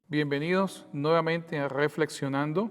Bienvenidos nuevamente a Reflexionando.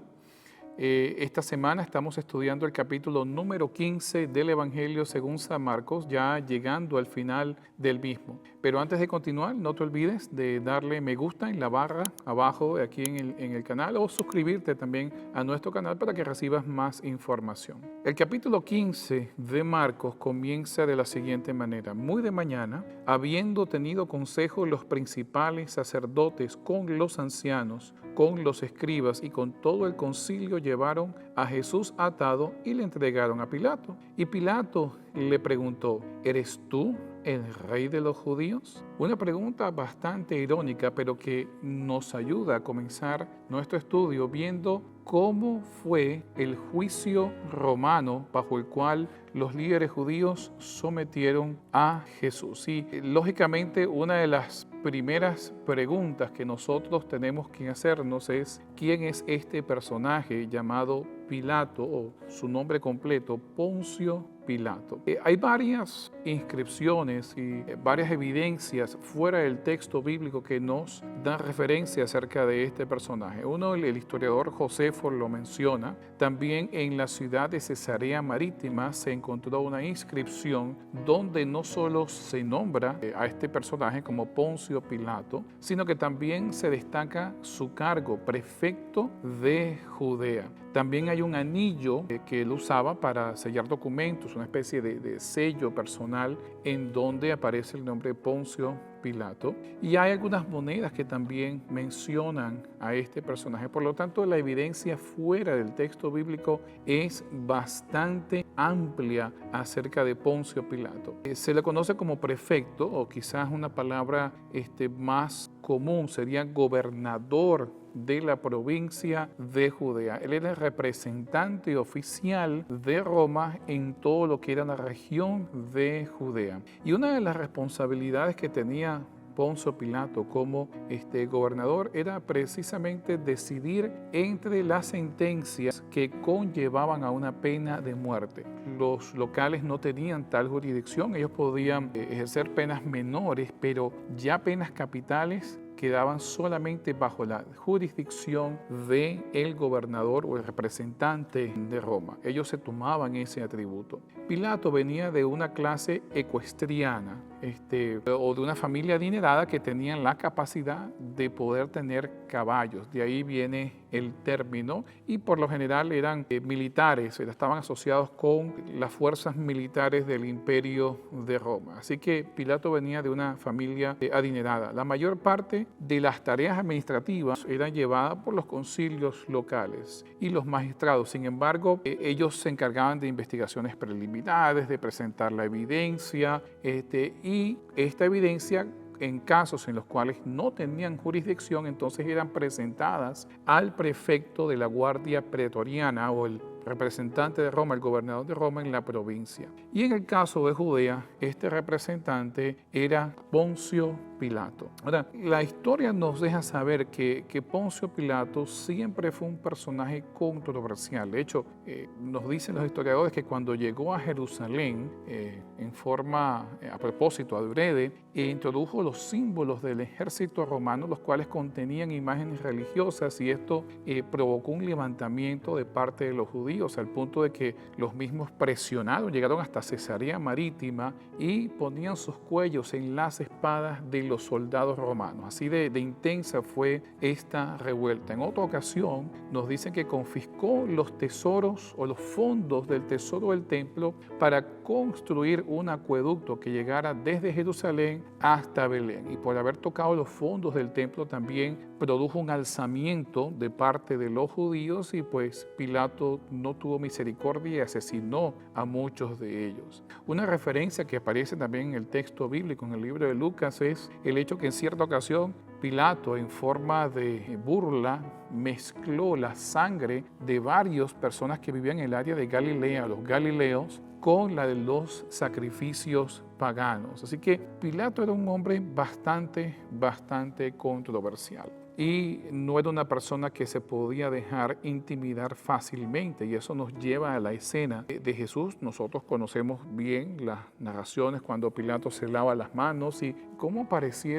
Esta semana estamos estudiando el capítulo número 15 del Evangelio según San Marcos, ya llegando al final del mismo. Pero antes de continuar, no te olvides de darle me gusta en la barra abajo aquí en el canal o suscribirte también a nuestro canal para que recibas más información. El capítulo 15 de Marcos comienza de la siguiente manera. Muy de mañana, habiendo tenido consejo los principales sacerdotes con los ancianos, con los escribas y con todo el concilio, llevaron a Jesús atado y le entregaron a Pilato. Y Pilato le preguntó: ¿eres tú el rey de los judíos? Una pregunta bastante irónica, pero que nos ayuda a comenzar nuestro estudio viendo cómo fue el juicio romano bajo el cual los líderes judíos sometieron a Jesús. Y lógicamente una de las primeras preguntas que nosotros tenemos que hacernos es: ¿quién es este personaje llamado Pilato, o su nombre completo, Poncio Pilato? Hay varias inscripciones y varias evidencias fuera del texto bíblico que nos dan referencia acerca de este personaje. Uno, el historiador Josefo lo menciona. También en la ciudad de Cesarea Marítima se encontró una inscripción donde no solo se nombra a este personaje como Poncio Pilato, sino que también se destaca su cargo, prefecto de Judea. También hay un anillo que él usaba para sellar documentos, una especie de sello personal en donde aparece el nombre Poncio Pilato. Y hay algunas monedas que también mencionan a este personaje. Por lo tanto, la evidencia fuera del texto bíblico es bastante amplia acerca de Poncio Pilato. Se le conoce como prefecto, o quizás una palabra más común sería gobernador de la provincia de Judea. Él era el representante oficial de Roma en todo lo que era la región de Judea. Y una de las responsabilidades que tenía Poncio Pilato como gobernador era precisamente decidir entre las sentencias que conllevaban a una pena de muerte. Los locales no tenían tal jurisdicción, ellos podían ejercer penas menores, pero ya penas capitales quedaban solamente bajo la jurisdicción del gobernador o el representante de Roma. Ellos se tomaban ese atributo. Pilato venía de una clase ecuestriana, o de una familia adinerada que tenían la capacidad de poder tener caballos. De ahí viene el término, y por lo general eran militares, estaban asociados con las fuerzas militares del Imperio de Roma. Así que Pilato venía de una familia adinerada. La mayor parte de las tareas administrativas eran llevadas por los concilios locales y los magistrados. Sin embargo, ellos se encargaban de investigaciones preliminares, de presentar la evidencia, y esta evidencia, en casos en los cuales no tenían jurisdicción, entonces eran presentadas al prefecto de la Guardia Pretoriana, o el representante de Roma, el gobernador de Roma en la provincia. Y en el caso de Judea, este representante era Poncio Pilato. Ahora, la historia nos deja saber que Poncio Pilato siempre fue un personaje controversial. De hecho, nos dicen los historiadores que cuando llegó a Jerusalén, en forma, a propósito, adrede, introdujo los símbolos del ejército romano, los cuales contenían imágenes religiosas, y esto provocó un levantamiento de parte de los judíos, al punto de que los mismos presionaron, llegaron hasta Cesarea Marítima y ponían sus cuellos en las espadas de los soldados romanos. Así de intensa fue esta revuelta. En otra ocasión nos dicen que confiscó los tesoros o los fondos del tesoro del templo para construir un acueducto que llegara desde Jerusalén hasta Belén. Y por haber tocado los fondos del templo también produjo un alzamiento de parte de los judíos, y pues Pilato no tuvo misericordia y asesinó a muchos de ellos. Una referencia que aparece también en el texto bíblico, en el libro de Lucas, es el hecho que en cierta ocasión Pilato, en forma de burla, mezcló la sangre de varias personas que vivían en el área de Galilea, los galileos, con la de los sacrificios paganos. Así que Pilato era un hombre bastante controversial. Y no era una persona que se podía dejar intimidar fácilmente, y eso nos lleva a la escena de Jesús. Nosotros conocemos bien las narraciones cuando Pilato se lava las manos y cómo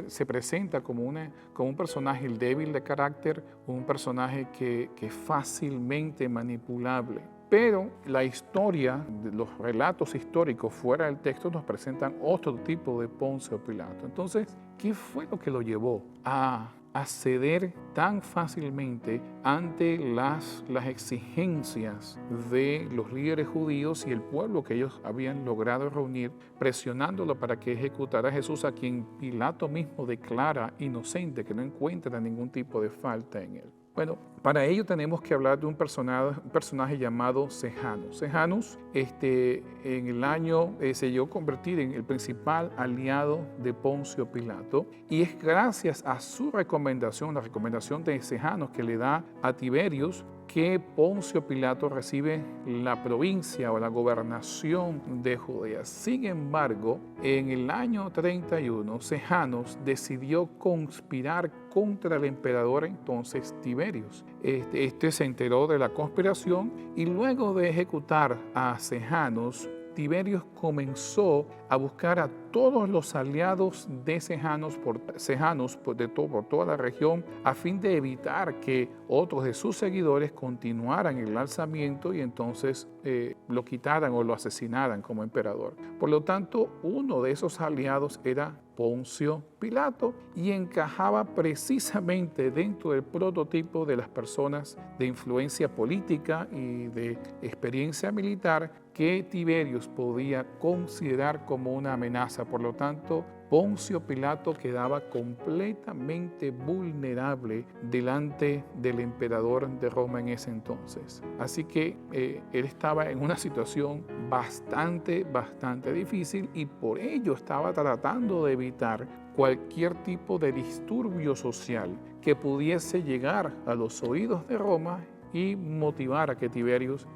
se presenta como un personaje débil de carácter, un personaje que es fácilmente manipulable. Pero la historia, los relatos históricos fuera del texto nos presentan otro tipo de Poncio Pilato. Entonces, ¿qué fue lo que lo llevó a ceder tan fácilmente ante las exigencias de los líderes judíos y el pueblo que ellos habían logrado reunir, presionándolo para que ejecutara a Jesús, a quien Pilato mismo declara inocente, que no encuentra ningún tipo de falta en él? Bueno, para ello tenemos que hablar de un personaje llamado Sejanus. Sejanus, en el año se llegó a convertir en el principal aliado de Poncio Pilato, y es gracias a su recomendación, la recomendación de Sejanus que le da a Tiberius, que Poncio Pilato recibe la provincia o la gobernación de Judea. Sin embargo, en el año 31, Sejanus decidió conspirar contra el emperador entonces Tiberius. Este se enteró de la conspiración, y luego de ejecutar a Sejanus, Tiberius comenzó a buscar a todos los aliados de Sejanus por toda la región, a fin de evitar que otros de sus seguidores continuaran el alzamiento y entonces lo quitaran o lo asesinaran como emperador. Por lo tanto, uno de esos aliados era Poncio Pilato, y encajaba precisamente dentro del prototipo de las personas de influencia política y de experiencia militar que Tiberius podía considerar como una amenaza. Por lo tanto, Poncio Pilato quedaba completamente vulnerable delante del emperador de Roma en ese entonces. Así que él estaba en una situación bastante difícil, y por ello estaba tratando de evitar cualquier tipo de disturbio social que pudiese llegar a los oídos de Roma y motivar a que Tiberius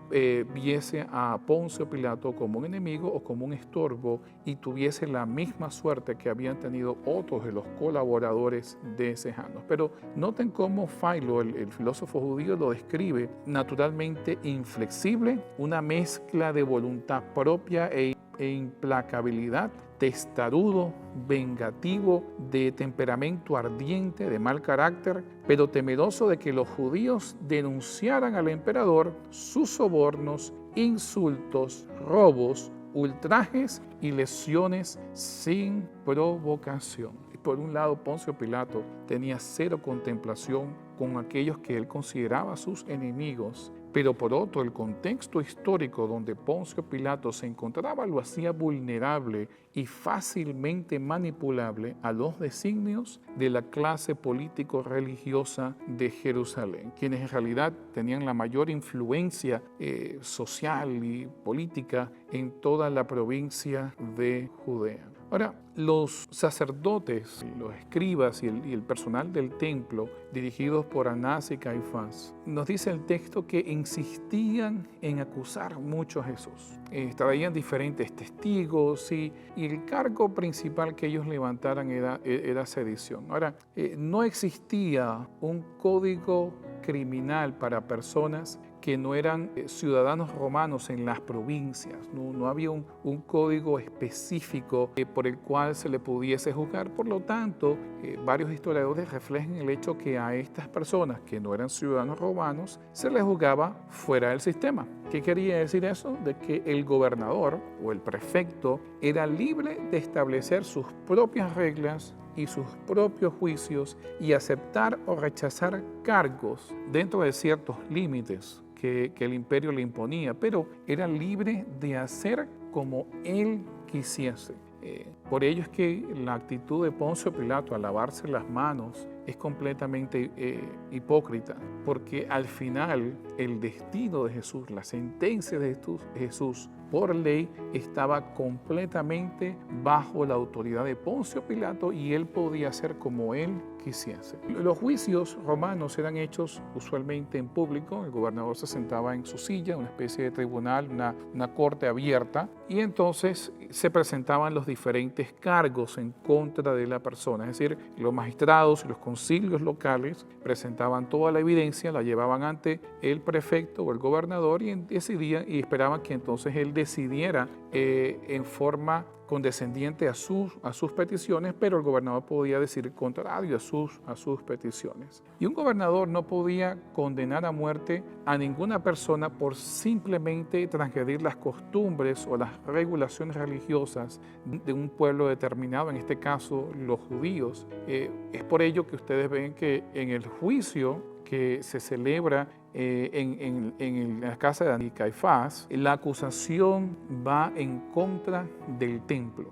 viese a Poncio Pilato como un enemigo o como un estorbo, y tuviese la misma suerte que habían tenido otros de los colaboradores de Sejanus. Pero noten cómo Philo, el filósofo judío, lo describe naturalmente inflexible, una mezcla de voluntad propia e implacabilidad, testarudo, vengativo, de temperamento ardiente, de mal carácter, pero temeroso de que los judíos denunciaran al emperador sus sobornos, insultos, robos, ultrajes y lesiones sin provocación. Y por un lado, Poncio Pilato tenía cero contemplación con aquellos que él consideraba sus enemigos, pero por otro, el contexto histórico donde Poncio Pilato se encontraba lo hacía vulnerable y fácilmente manipulable a los designios de la clase político-religiosa de Jerusalén, quienes en realidad tenían la mayor influencia social y política en toda la provincia de Judea. Ahora, los sacerdotes, los escribas y el personal del templo, dirigidos por Anás y Caifás, nos dice el texto que insistían en acusar mucho a Jesús. Traían diferentes testigos, y el cargo principal que ellos levantaran era sedición. Ahora, no existía un código criminal para personas que no eran ciudadanos romanos en las provincias. No había un código específico por el cual se le pudiese juzgar. Por lo tanto, varios historiadores reflejan el hecho que a estas personas que no eran ciudadanos romanos se les juzgaba fuera del sistema. ¿Qué quería decir eso? De que el gobernador o el prefecto era libre de establecer sus propias reglas y sus propios juicios, y aceptar o rechazar cargos dentro de ciertos límites que el imperio le imponía, pero era libre de hacer como él quisiese. Por ello es que la actitud de Poncio Pilato al lavarse las manos es completamente hipócrita, porque al final el destino de Jesús, la sentencia de Jesús por ley estaba completamente bajo la autoridad de Poncio Pilato y él podía hacer como él quisiese. Los juicios romanos eran hechos usualmente en público. El gobernador se sentaba en su silla, una especie de tribunal, una corte abierta, y entonces se presentaban los diferentes cargos en contra de la persona. Es decir, los magistrados y los concilios locales presentaban toda la evidencia, la llevaban ante el prefecto o el gobernador y decidían y esperaban que entonces él decidiera en forma condescendiente a sus peticiones, pero el gobernador podía decir contrario a sus peticiones. Y un gobernador no podía condenar a muerte a ninguna persona por simplemente transgredir las costumbres o las regulaciones religiosas de un pueblo determinado, en este caso los judíos. Es por ello que ustedes ven que en el juicio que se celebra en la casa de Caifás, la acusación va en contra del templo.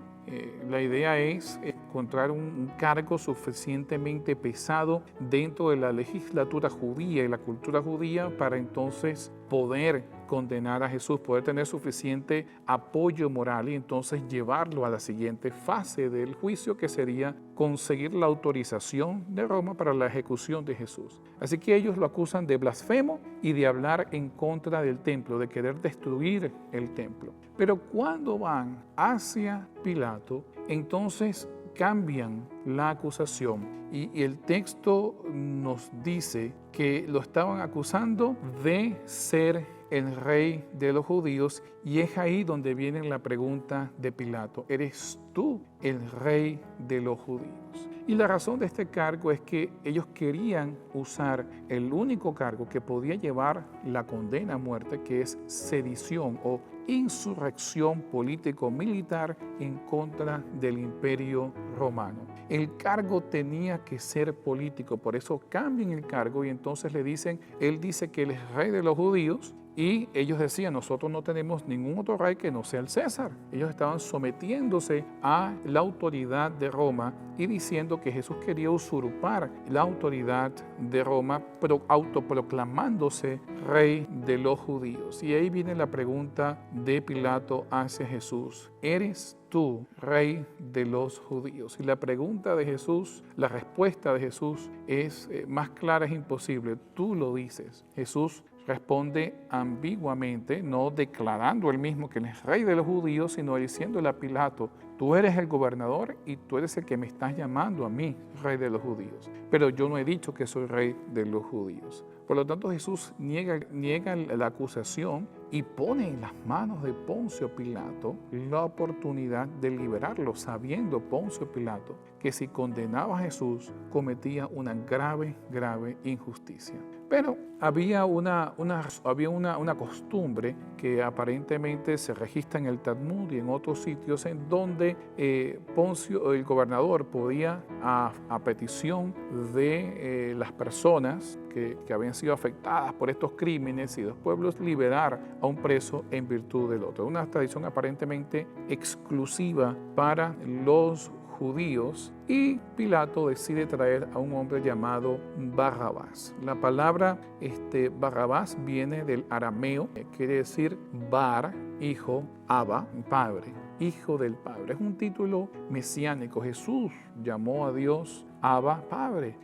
La idea es encontrar un cargo suficientemente pesado dentro de la legislatura judía y la cultura judía para entonces poder condenar a Jesús, poder tener suficiente apoyo moral y entonces llevarlo a la siguiente fase del juicio, que sería conseguir la autorización de Roma para la ejecución de Jesús. Así que ellos lo acusan de blasfemo y de hablar en contra del templo, de querer destruir el templo. Pero cuando van hacia Pilato, entonces cambian la acusación y el texto nos dice que lo estaban acusando de ser el rey de los judíos, y es ahí donde viene la pregunta de Pilato: ¿eres tú el rey de los judíos? Y la razón de este cargo es que ellos querían usar el único cargo que podía llevar la condena a muerte, que es sedición o insurrección político-militar en contra del Imperio Romano. El cargo tenía que ser político, por eso cambian el cargo y entonces él dice que él es rey de los judíos. Y ellos decían: nosotros no tenemos ningún otro rey que no sea el César. Ellos estaban sometiéndose a la autoridad de Roma y diciendo que Jesús quería usurpar la autoridad de Roma, pero autoproclamándose rey de los judíos. Y ahí viene la pregunta de Pilato hacia Jesús: ¿eres tú rey de los judíos? Y la pregunta de Jesús, la respuesta de Jesús es más clara, es imposible. Tú lo dices. Jesús responde ambiguamente, no declarando él mismo que él es rey de los judíos, sino diciéndole a Pilato: tú eres el gobernador y tú eres el que me estás llamando a mí rey de los judíos. Pero yo no he dicho que soy rey de los judíos. Por lo tanto, Jesús niega la acusación y pone en las manos de Poncio Pilato la oportunidad de liberarlo, sabiendo Poncio Pilato que si condenaba a Jesús cometía una grave injusticia. Pero había una costumbre que aparentemente se registra en el Talmud y en otros sitios, en donde Poncio, el gobernador, podía, a petición de las personas que habían sido afectadas por estos crímenes y los pueblos, liberar a un preso en virtud del otro. Una tradición aparentemente exclusiva para los judíos, y Pilato decide traer a un hombre llamado Barrabás. La palabra Barrabás viene del arameo, quiere decir Bar, hijo, Abba, padre, hijo del Padre. Es un título mesiánico. Jesús llamó a Dios Abba, Padre.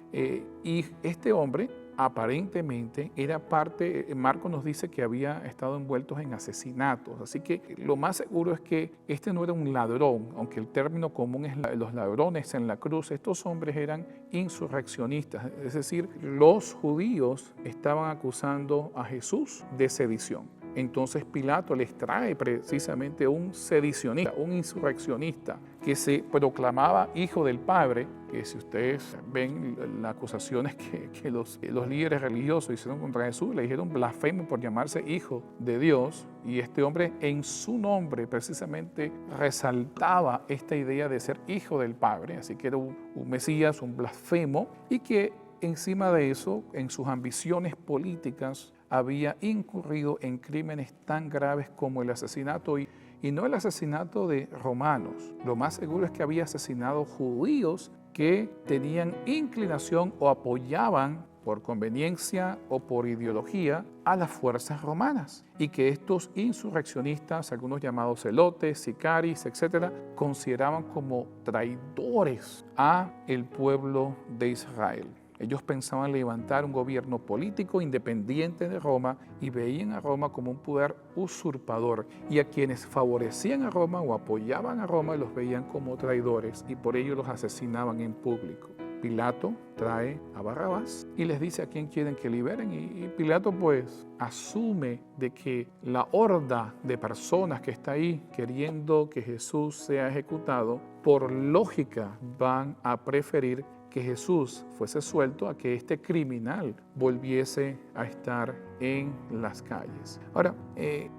Y este hombre aparentemente era parte, Marcos nos dice que había estado envuelto en asesinatos, así que lo más seguro es que este no era un ladrón, aunque el término común es los ladrones en la cruz. Estos hombres eran insurreccionistas, es decir, los judíos estaban acusando a Jesús de sedición. Entonces Pilato les trae precisamente un sedicionista, un insurreccionista que se proclamaba hijo del Padre, que si ustedes ven las acusaciones que los líderes religiosos hicieron contra Jesús, le dijeron blasfemo por llamarse hijo de Dios, y este hombre en su nombre precisamente resaltaba esta idea de ser hijo del Padre, así que era un Mesías, un blasfemo, y que encima de eso, en sus ambiciones políticas, había incurrido en crímenes tan graves como el asesinato, y no el asesinato de romanos. Lo más seguro es que había asesinado judíos que tenían inclinación o apoyaban por conveniencia o por ideología a las fuerzas romanas, y que estos insurreccionistas, algunos llamados zelotes, sicaris, etcétera, consideraban como traidores a el pueblo de Israel. Ellos pensaban levantar un gobierno político independiente de Roma y veían a Roma como un poder usurpador, y a quienes favorecían a Roma o apoyaban a Roma los veían como traidores y por ello los asesinaban en público. Pilato trae a Barrabás y les dice a quién quieren que liberen, y Pilato pues asume de que la horda de personas que está ahí queriendo que Jesús sea ejecutado, por lógica van a preferir que Jesús fuese suelto a que este criminal volviese a estar en las calles. Ahora,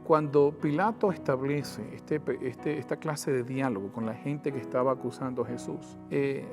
cuando Pilato establece esta clase de diálogo con la gente que estaba acusando a Jesús,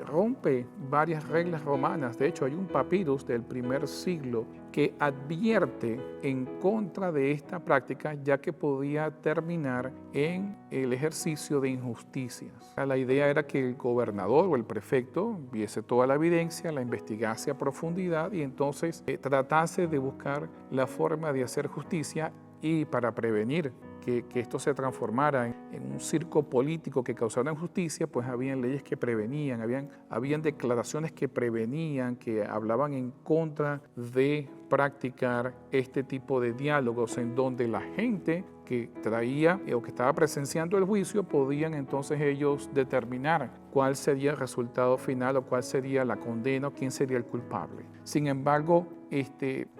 rompe varias reglas romanas. De hecho, hay un papyrus del primer siglo que advierte en contra de esta práctica, ya que podía terminar en el ejercicio de injusticias. La idea era que el gobernador o el prefecto viese toda la evidencia, la investigase a profundidad y entonces tratase de buscar la forma de hacer justicia, y para prevenir que esto se transformara en un circo político que causara injusticia, pues habían leyes que prevenían, habían declaraciones que prevenían, que hablaban en contra de practicar este tipo de diálogos en donde la gente que traía o que estaba presenciando el juicio podían entonces ellos determinar cuál sería el resultado final o cuál sería la condena o quién sería el culpable. Sin embargo,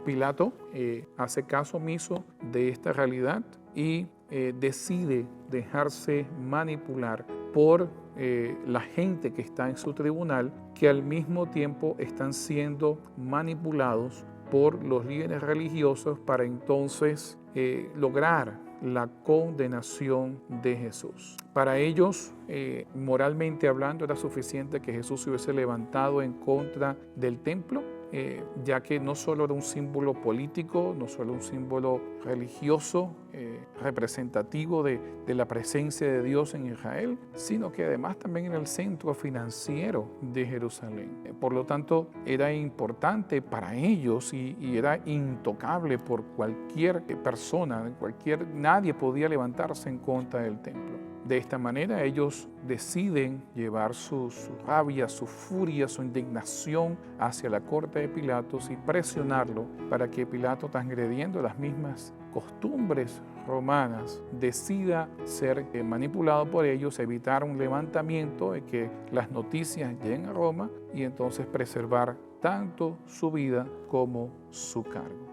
Pilato hace caso omiso de esta realidad y decide dejarse manipular por la gente que está en su tribunal, que al mismo tiempo están siendo manipulados por los líderes religiosos para entonces lograr la condenación de Jesús. Para ellos, moralmente hablando, era suficiente que Jesús se hubiese levantado en contra del templo, ya que no solo era un símbolo político, no solo un símbolo religioso, representativo de la presencia de Dios en Israel, sino que además también era el centro financiero de Jerusalén. Por lo tanto, era importante para ellos y era intocable por cualquier persona, nadie podía levantarse en contra del templo. De esta manera ellos deciden llevar su rabia, su furia, su indignación hacia la corte de Pilatos y presionarlo para que Pilato, transgrediendo las mismas costumbres romanas, decida ser manipulado por ellos, evitar un levantamiento de que las noticias lleguen a Roma y entonces preservar tanto su vida como su cargo.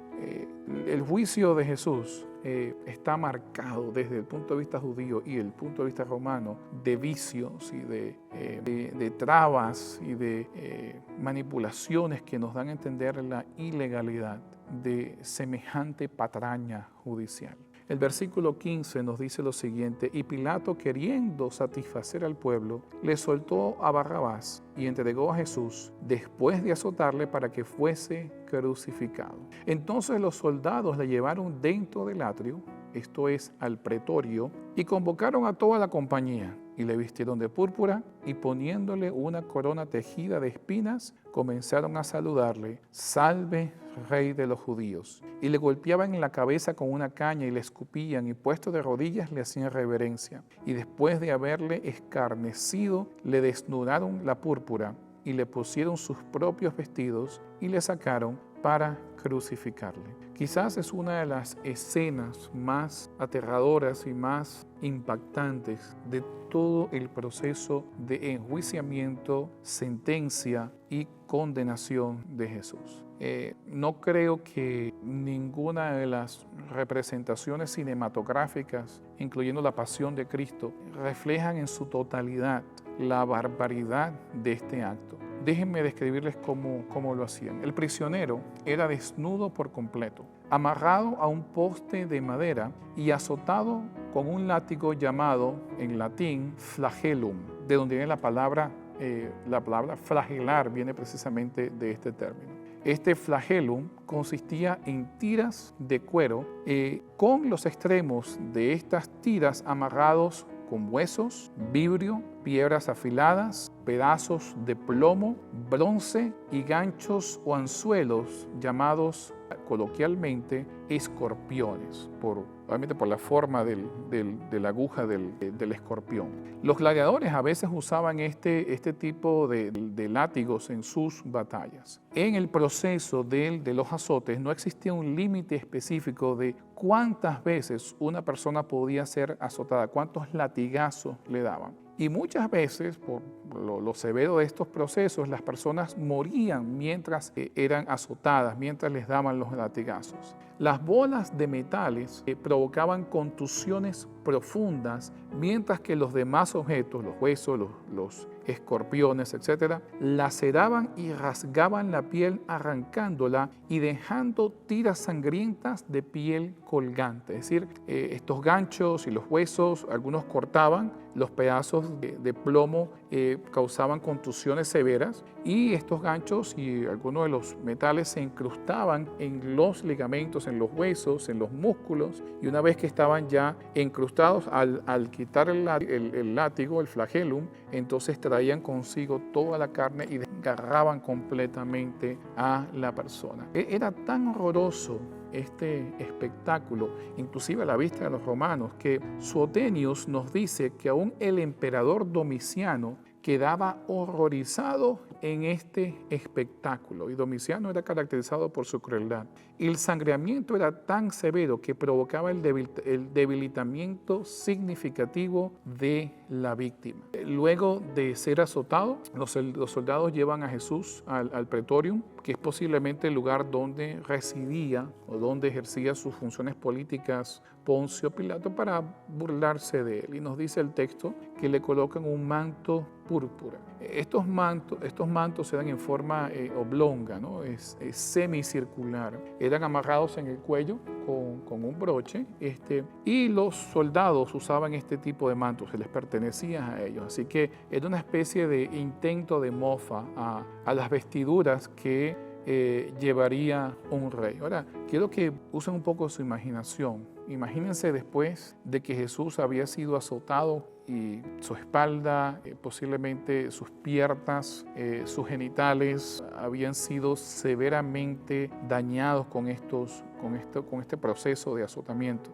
El juicio de Jesús está marcado desde el punto de vista judío y el punto de vista romano de vicios y de trabas y de manipulaciones que nos dan a entender la ilegalidad de semejante patraña judicial. El versículo 15 nos dice lo siguiente: y Pilato, queriendo satisfacer al pueblo, le soltó a Barrabás y entregó a Jesús después de azotarle para que fuese crucificado. Entonces los soldados le llevaron dentro del atrio, esto es, al pretorio, y convocaron a toda la compañía, y le vistieron de púrpura, y poniéndole una corona tejida de espinas, comenzaron a saludarle: salve, Rey de los judíos. Y le golpeaban en la cabeza con una caña y le escupían, y puesto de rodillas le hacían reverencia. Y después de haberle escarnecido, le desnudaron la púrpura y le pusieron sus propios vestidos y le sacaron para crucificarle. Quizás es una de las escenas más aterradoras y más impactantes de todo el proceso de enjuiciamiento, sentencia y condenación de Jesús. No creo que ninguna de las representaciones cinematográficas, incluyendo la Pasión de Cristo, reflejan en su totalidad la barbaridad de este acto. Déjenme describirles cómo lo hacían. El prisionero era desnudo por completo, amarrado a un poste de madera y azotado con un látigo llamado en latín flagellum, de donde viene la palabra flagelar, viene precisamente de este término. Este flagellum consistía en tiras de cuero con los extremos de estas tiras amarrados con huesos, vibrio, piedras afiladas, pedazos de plomo, bronce y ganchos o anzuelos llamados coloquialmente escorpiones, obviamente por la forma de la aguja del escorpión. Los gladiadores a veces usaban este tipo de látigos en sus batallas. En el proceso de los azotes no existía un límite específico de cuántas veces una persona podía ser azotada, cuántos latigazos le daban. Y muchas veces, por lo severo de estos procesos, las personas morían mientras eran azotadas, mientras les daban los latigazos. Las bolas de metales provocaban contusiones profundas, mientras que los demás objetos, los huesos, los escorpiones, etc., laceraban y rasgaban la piel arrancándola y dejando tiras sangrientas de piel colgante. Es decir, estos ganchos y los huesos, algunos cortaban, los pedazos de plomo causaban contusiones severas y estos ganchos y algunos de los metales se incrustaban en los ligamentos, en los huesos, en los músculos, y una vez que estaban ya incrustados, al quitar el látigo, el flagellum, entonces traían consigo toda la carne y desgarraban completamente a la persona. Era tan horroroso este espectáculo, inclusive a la vista de los romanos, que Suetonius nos dice que aún el emperador Domiciano quedaba horrorizado en este espectáculo, y Domiciano era caracterizado por su crueldad. El sangreamiento era tan severo que provocaba el debilitamiento significativo de la víctima. Luego de ser azotado, los soldados llevan a Jesús al Pretorium, que es posiblemente el lugar donde residía o donde ejercía sus funciones políticas Poncio Pilato, para burlarse de él. Y nos dice el texto que le colocan un manto púrpura. Estos mantos eran en forma oblonga, ¿no? Es semicircular. Eran amarrados en el cuello con un broche, y los soldados usaban este tipo de mantos, se les pertenecía a ellos. Así que era una especie de intento de mofa a las vestiduras que llevaría un rey. Ahora, quiero que usen un poco su imaginación. Imagínense después de que Jesús había sido azotado y su espalda, posiblemente sus piernas, sus genitales habían sido severamente dañados con este proceso de azotamiento.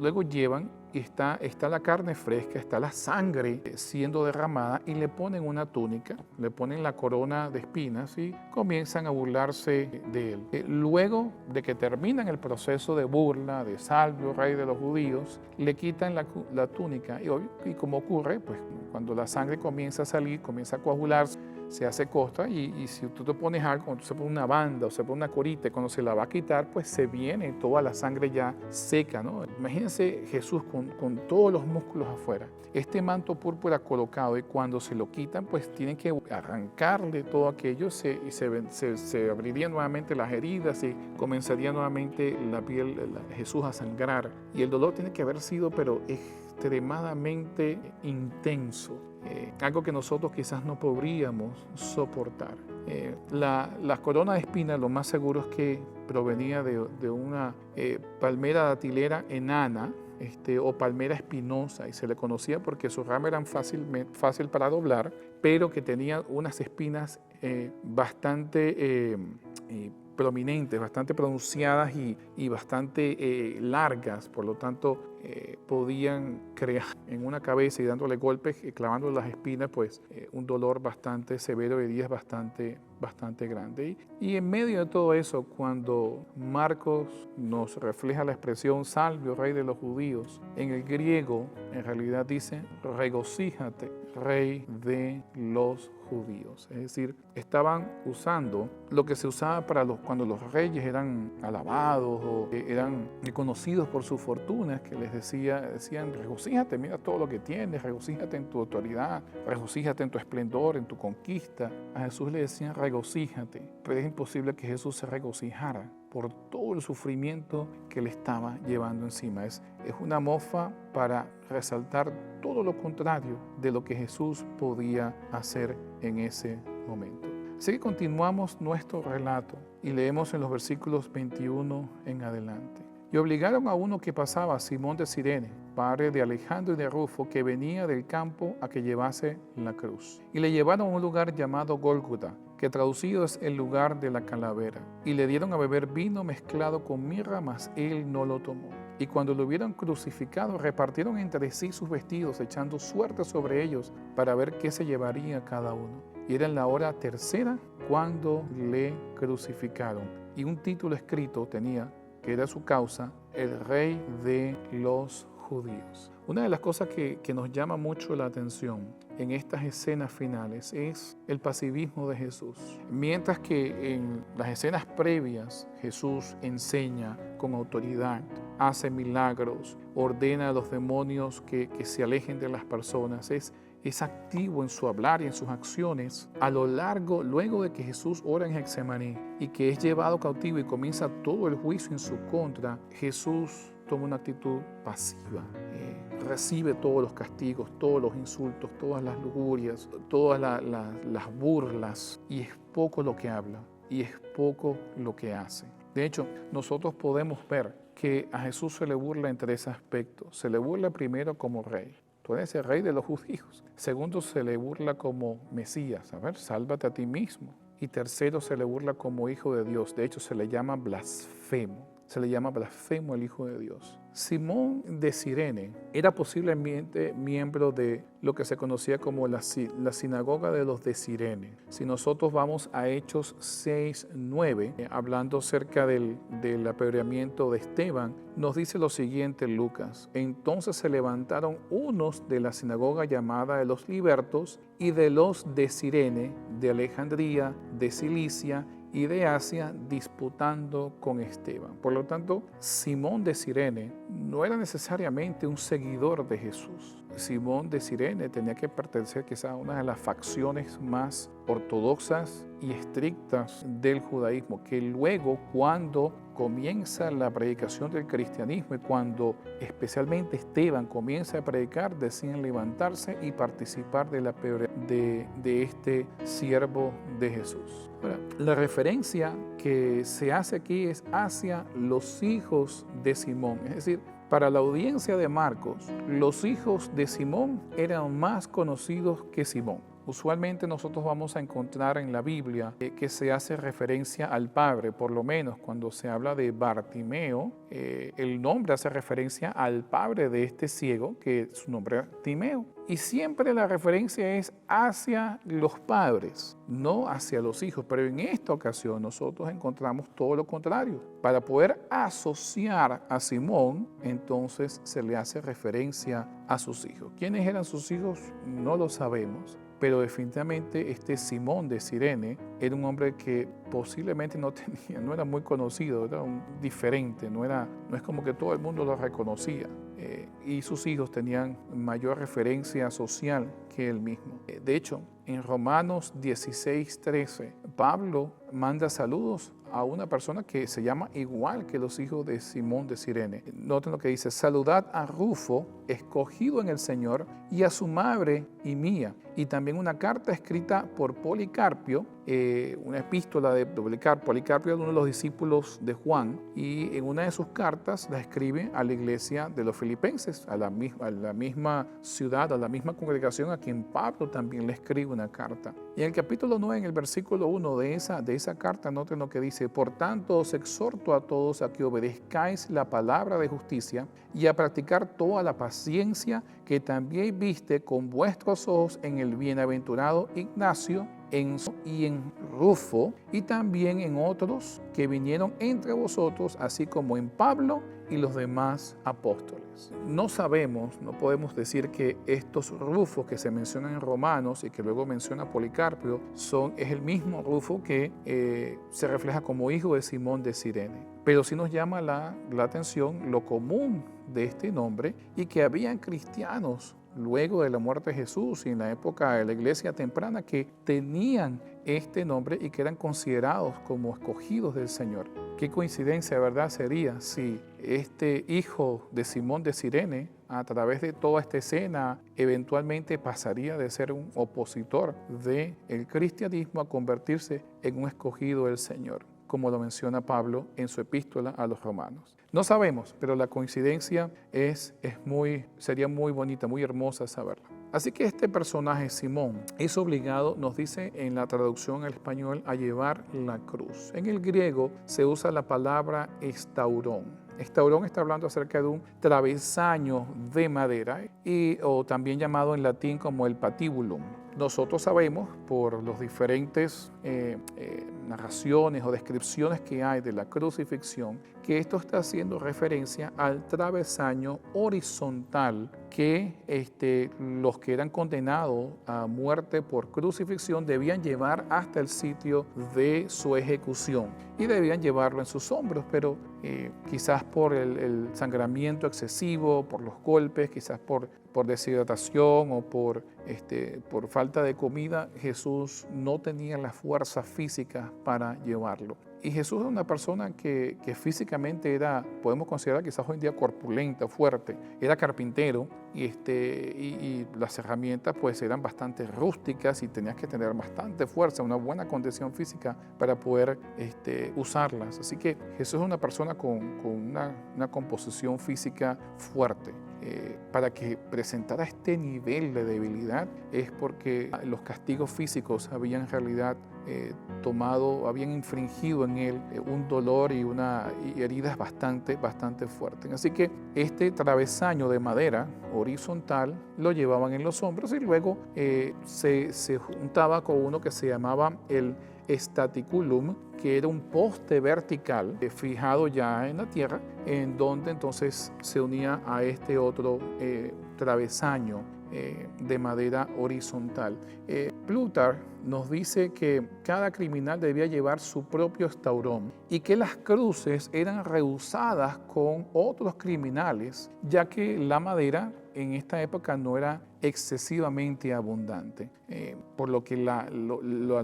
Luego llevan y está la carne fresca, está la sangre siendo derramada, y le ponen una túnica, le ponen la corona de espinas y comienzan a burlarse de él. Luego de que terminan el proceso de burla de Salvio, rey de los judíos, le quitan la túnica y como ocurre, pues cuando la sangre comienza a salir, comienza a coagularse, se hace costra, y si tú te pones algo, cuando tú se pone una banda o se pone una corita, y cuando se la va a quitar, pues se viene toda la sangre ya seca, ¿no? Imagínense Jesús con todos los músculos afuera, este manto púrpura colocado, y cuando se lo quitan, pues tienen que arrancarle todo aquello, y se abrirían nuevamente las heridas y comenzaría nuevamente la piel de Jesús a sangrar, y el dolor tiene que haber sido pero extremadamente intenso. Algo que nosotros quizás no podríamos soportar. La corona de espinas, lo más seguro es que provenía de una palmera datilera enana, o palmera espinosa, y se le conocía porque sus ramas eran fácil para doblar, pero que tenía unas espinas bastante prominentes, bastante pronunciadas y bastante largas. Por lo tanto, podían crear en una cabeza, y dándole golpes, clavando las espinas, pues un dolor bastante severo, y heridas bastante grande. Y en medio de todo eso, cuando Marcos nos refleja la expresión Salvio, rey de los judíos, en el griego en realidad dice regocíjate, rey de los judíos. Es decir, estaban usando lo que se usaba cuando los reyes eran alabados o eran reconocidos por sus fortunas, que les decían regocíjate, mira todo lo que tienes, regocíjate en tu autoridad, regocíjate en tu esplendor, en tu conquista. A Jesús le decían regocíjate, pero es imposible que Jesús se regocijara por todo el sufrimiento que le estaba llevando encima. Es una mofa para resaltar todo lo contrario de lo que Jesús podía hacer en ese momento. Así que continuamos nuestro relato y leemos en los versículos 21 en adelante. Y obligaron a uno que pasaba, Simón de Cirene, padre de Alejandro y de Rufo, que venía del campo, a que llevase la cruz. Y le llevaron a un lugar llamado Gólgota, que traducido es el lugar de la calavera. Y le dieron a beber vino mezclado con mirra, mas él no lo tomó. Y cuando lo hubieron crucificado, repartieron entre sí sus vestidos, echando suerte sobre ellos, para ver qué se llevaría cada uno. Y era en la hora tercera cuando le crucificaron. Y un título escrito tenía, que era su causa, el Rey de los Judíos. Una de las cosas que nos llama mucho la atención en estas escenas finales es el pasivismo de Jesús. Mientras que en las escenas previas Jesús enseña con autoridad, hace milagros, ordena a los demonios que se alejen de las personas, es activo en su hablar y en sus acciones. A lo largo, luego de que Jesús ora en Getsemaní y que es llevado cautivo y comienza todo el juicio en su contra, Jesús toma una actitud pasiva, recibe todos los castigos, todos los insultos, todas las lujurias, todas las burlas, y es poco lo que habla y es poco lo que hace. De hecho, nosotros podemos ver que a Jesús se le burla en tres aspectos. Se le burla primero como rey. Tú eres el rey de los judíos. Segundo, se le burla como Mesías. A ver, sálvate a ti mismo. Y tercero, se le burla como hijo de Dios. De hecho, se le llama blasfemo. Se le llama blasfemo el Hijo de Dios. Simón de Cirene era posiblemente miembro de lo que se conocía como la sinagoga de los de Cirene. Si nosotros vamos a Hechos 6:9, hablando acerca del apedreamiento de Esteban, nos dice lo siguiente Lucas: entonces se levantaron unos de la sinagoga llamada de los libertos y de los de Cirene, de Alejandría, de Cilicia y de Asia, disputando con Esteban. Por lo tanto, Simón de Cirene no era necesariamente un seguidor de Jesús. Simón de Cirene tenía que pertenecer quizá a una de las facciones más ortodoxas y estrictas del judaísmo, que luego, cuando comienza la predicación del cristianismo y cuando especialmente Esteban comienza a predicar, deciden levantarse y participar de este siervo de Jesús. Ahora, la referencia que se hace aquí es hacia los hijos de Simón, es decir, para la audiencia de Marcos, los hijos de Simón eran más conocidos que Simón. Usualmente nosotros vamos a encontrar en la Biblia que se hace referencia al padre, por lo menos cuando se habla de Bartimeo, el nombre hace referencia al padre de este ciego, que su nombre era Timeo. Y siempre la referencia es hacia los padres, no hacia los hijos. Pero en esta ocasión nosotros encontramos todo lo contrario. Para poder asociar a Simón, entonces se le hace referencia a sus hijos. ¿Quiénes eran sus hijos? No lo sabemos. Pero definitivamente este Simón de Cirene era un hombre que posiblemente no era muy conocido, era un diferente, no es como que todo el mundo lo reconocía. Y sus hijos tenían mayor referencia social que él mismo. De hecho, en Romanos 16:13, Pablo manda saludos a una persona que se llama igual que los hijos de Simón de Cirene. Noten lo que dice: saludad a Rufo, escogido en el Señor, y a su madre y mía. Y también una carta escrita por Policarpio, una epístola de Policarpio. Policarpio era uno de los discípulos de Juan, y en una de sus cartas la escribe a la iglesia de los filipenses, a la misma ciudad, a la misma congregación a quien Pablo también le escribe una carta. Y en el capítulo 9, en el versículo 1 de esa carta, noten lo que dice: por tanto os exhorto a todos a que obedezcáis la palabra de justicia y a practicar toda la paciencia que también viste con vuestros ojos en el bienaventurado Ignacio y en Rufo, y también en otros que vinieron entre vosotros, así como en Pablo y los demás apóstoles. No sabemos, no podemos decir que estos Rufos que se mencionan en Romanos y que luego menciona Policarpio es el mismo Rufo que se refleja como hijo de Simón de Cirene. Pero sí nos llama la atención lo común de este nombre, y que habían cristianos luego de la muerte de Jesús y en la época de la iglesia temprana que tenían este nombre y que eran considerados como escogidos del Señor. Qué coincidencia, ¿verdad? Sería si este hijo de Simón de Cirene, a través de toda esta escena, eventualmente pasaría de ser un opositor del cristianismo a convertirse en un escogido del Señor. como lo menciona Pablo en su epístola a los romanos. No sabemos, pero la coincidencia sería muy bonita, muy hermosa saberla. Así que este personaje, Simón, es obligado, nos dice en la traducción al español, a llevar la cruz. En el griego se usa la palabra estaurón. Estaurón está hablando acerca de un travesaño de madera o también llamado en latín como el patibulum. Nosotros sabemos por los diferentes narraciones o descripciones que hay de la crucifixión que esto está haciendo referencia al travesaño horizontal que los que eran condenados a muerte por crucifixión debían llevar hasta el sitio de su ejecución y debían llevarlo en sus hombros, pero quizás por el sangramiento excesivo, por los golpes, quizás por deshidratación o por falta de comida, Jesús no tenía la fuerza física para llevarlo. Y Jesús es una persona que físicamente era, podemos considerar quizás hoy en día corpulenta, fuerte, era carpintero y las herramientas pues eran bastante rústicas y tenías que tener bastante fuerza, una buena condición física para poder usarlas. Así que Jesús es una persona con una composición física fuerte. Para que presentara este nivel de debilidad es porque los castigos físicos habían en realidad habían infringido en él un dolor y heridas bastante fuertes. Así que este travesaño de madera horizontal lo llevaban en los hombros y luego se juntaba con uno que se llamaba el staticulum, que era un poste vertical fijado ya en la tierra, en donde entonces se unía a este otro travesaño de madera horizontal. Plutarco nos dice que cada criminal debía llevar su propio estaurón y que las cruces eran reusadas con otros criminales, ya que la madera en esta época no era excesivamente abundante, por lo que la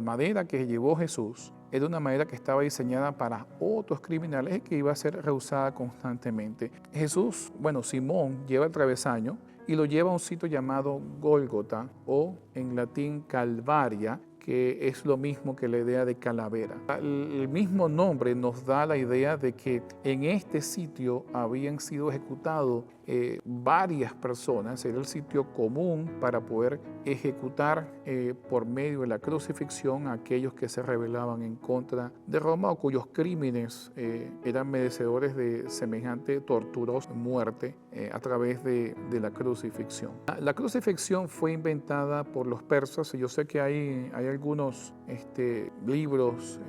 madera que llevó Jesús era una madera que estaba diseñada para otros criminales y que iba a ser reusada constantemente. Simón lleva el travesaño y lo lleva a un sitio llamado Gólgota o en latín Calvaria, que es lo mismo que la idea de calavera. El mismo nombre nos da la idea de que en este sitio habían sido ejecutados varias personas, era el sitio común para poder ejecutar por medio de la crucifixión a aquellos que se rebelaban en contra de Roma o cuyos crímenes eran merecedores de semejante torturosa muerte a través de la crucifixión. La crucifixión fue inventada por los persas y yo sé que hay algunos libros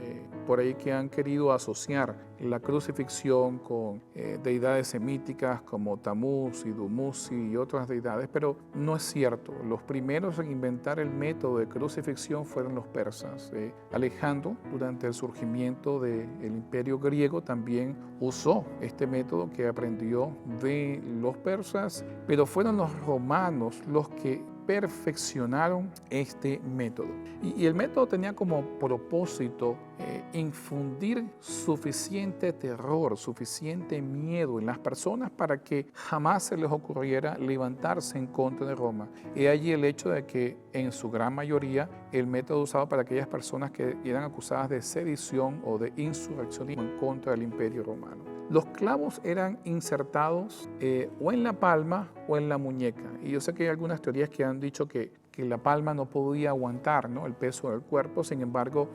por ahí que han querido asociar la crucifixión con deidades semíticas como Tamuz y Dumuzi y otras deidades, pero no es cierto. Los primeros en inventar el método de crucifixión fueron los persas. Alejandro, durante el surgimiento del imperio griego, también usó este método que aprendió de los persas, pero fueron los romanos los que perfeccionaron este método. Y el método tenía como propósito infundir suficiente terror, suficiente miedo en las personas para que jamás se les ocurriera levantarse en contra de Roma. Y allí el hecho de que en su gran mayoría el método usado para aquellas personas que eran acusadas de sedición o de insurreccionismo en contra del imperio romano. Los clavos eran insertados o en la palma o en la muñeca. Y yo sé que hay algunas teorías que han dicho que la palma no podía aguantar, ¿no?, el peso del cuerpo. Sin embargo,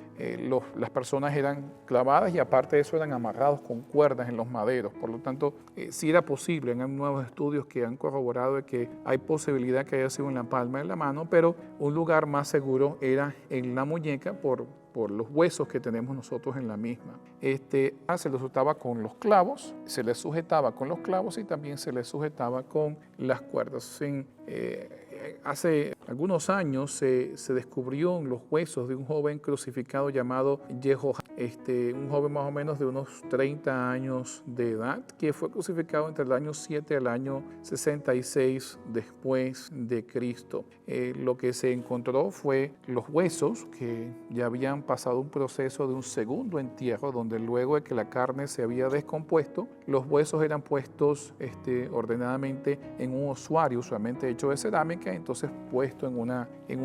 las personas eran clavadas y aparte de eso eran amarrados con cuerdas en los maderos. Por lo tanto, sí era posible. Hay nuevos estudios que han corroborado de que hay posibilidad que haya sido en la palma de la mano, pero un lugar más seguro era en la muñeca por los huesos que tenemos nosotros en la misma. Se les sujetaba con los clavos, se les sujetaba con los clavos y también se les sujetaba con las cuerdas. Hace algunos años se descubrió en los huesos de un joven crucificado llamado Jehoshaphat, un joven más o menos de unos 30 años de edad, que fue crucificado entre el año 7 al año 66 después de Cristo. Lo que se encontró fue los huesos que ya habían pasado un proceso de un segundo entierro, donde luego de que la carne se había descompuesto, los huesos eran puestos ordenadamente en un osuario, usualmente hecho de cerámica, entonces puesto puesto en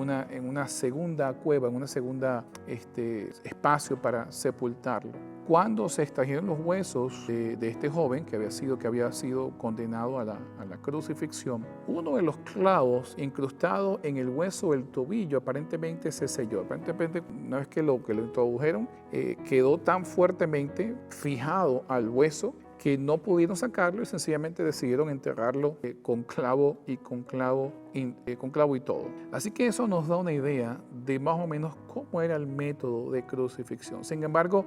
una segunda cueva, en una segunda espacio para sepultarlo. Cuando se extrajeron los huesos de este joven que había sido condenado a la crucifixión, uno de los clavos incrustado en el hueso del tobillo aparentemente se selló. Aparentemente, una vez que lo introdujeron, quedó tan fuertemente fijado al hueso que no pudieron sacarlo y sencillamente decidieron enterrarlo con clavo y todo. Así que eso nos da una idea de más o menos cómo era el método de crucifixión. Sin embargo,